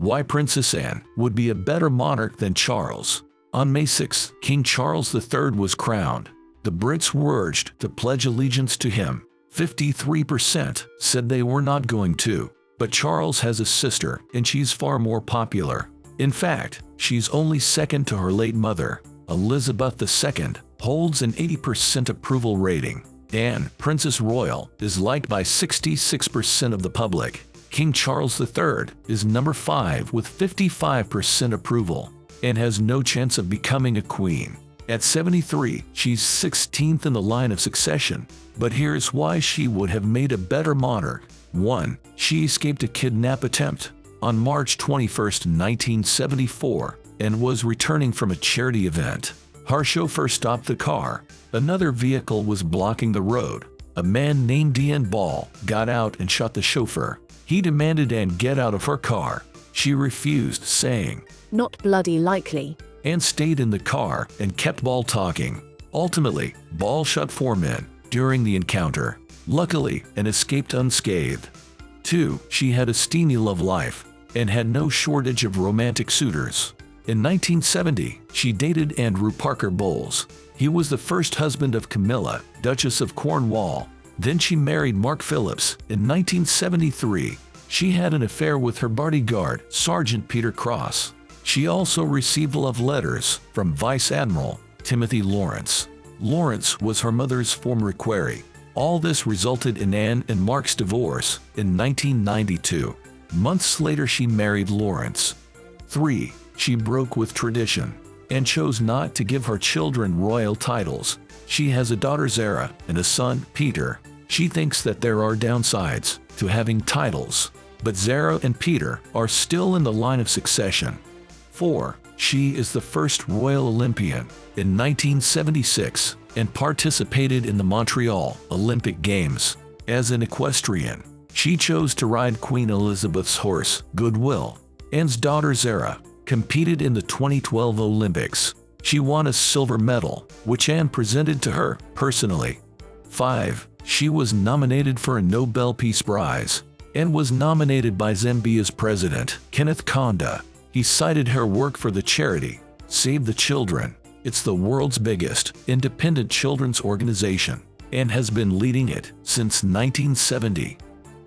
Why Princess Anne would be a better monarch than Charles. On May 6, King Charles III was crowned. The Brits were urged to pledge allegiance to him. 53% said they were not going to. But Charles has a sister, and she's far more popular. In fact, she's only second to her late mother. Elizabeth II holds an 80% approval rating. Anne, Princess Royal, is liked by 66% of the public. King Charles III is number 5 with 55% approval, and has no chance of becoming a queen. At 73, she's 16th in the line of succession. But here's why she would have made a better monarch. 1. She escaped a kidnap attempt on March 21, 1974, and was returning from a charity event. Her chauffeur stopped the car. Another vehicle was blocking the road. A man named Ian Ball got out and shot the chauffeur. He demanded Anne get out of her car. She refused, saying, "Not bloody likely," and stayed in the car and kept Ball talking. Ultimately, Ball shot 4 men during the encounter. Luckily, Anne escaped unscathed. 2. She had a steamy love life and had no shortage of romantic suitors. In 1970, she dated Andrew Parker Bowles. He was the first husband of Camilla, Duchess of Cornwall. Then she married Mark Phillips. In 1973, she had an affair with her bodyguard, Sergeant Peter Cross. She also received love letters from Vice Admiral Timothy Lawrence. Lawrence was her mother's former equerry. All this resulted in Anne and Mark's divorce in 1992. Months later, she married Lawrence. 3. She broke with tradition and chose not to give her children royal titles. She has a daughter, Zara, and a son, Peter. She thinks that there are downsides to having titles, but Zara and Peter are still in the line of succession. 4. She is the first royal Olympian in 1976 and participated in the Montreal Olympic Games. As an equestrian, she chose to ride Queen Elizabeth's horse, Goodwill. Anne's daughter, Zara, competed in the 2012 Olympics. She won a silver medal, which Anne presented to her personally. 5. She was nominated for a Nobel Peace Prize and was nominated by Zambia's president, Kenneth Kaunda. He cited her work for the charity Save the Children. It's the world's biggest independent children's organization and has been leading it since 1970.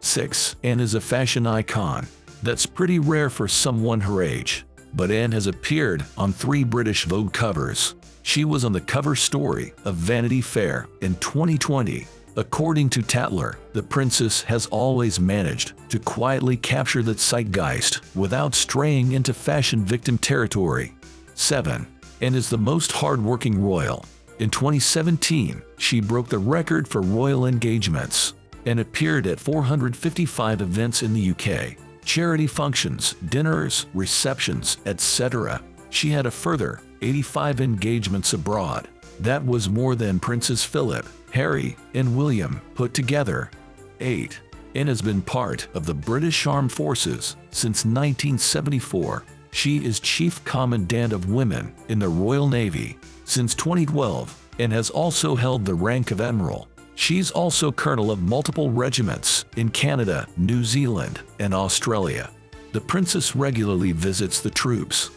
6. Anne is a fashion icon. That's pretty rare for someone her age. But Anne has appeared on 3 British Vogue covers. She was on the cover story of Vanity Fair in 2020. According to Tatler, the princess has always managed to quietly capture the zeitgeist without straying into fashion victim territory. 7. Anne is the most hard-working royal. In 2017, she broke the record for royal engagements and appeared at 455 events in the UK. Charity functions, dinners, receptions, etc. She had a further 85 engagements abroad. That was more than Princes Philip, Harry, and William put together. 8. Anne has been part of the British Armed Forces since 1974. She is Chief Commandant of Women in the Royal Navy since 2012 and has also held the rank of Admiral. She's also colonel of multiple regiments in Canada, New Zealand, and Australia. The princess regularly visits the troops.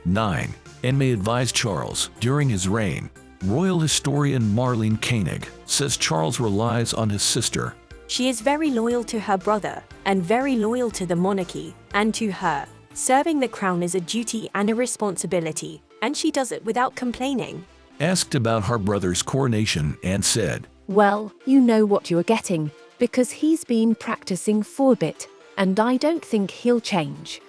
9. Anne may advise Charles during his reign. Royal historian Marlene Koenig says Charles relies on his sister. She is very loyal to her brother and very loyal to the monarchy and to her. Serving the crown is a duty and a responsibility, and she does it without complaining. Asked about her brother's coronation, Anne said, "Well, you know what you're getting, because he's been practicing for a bit, and I don't think he'll change."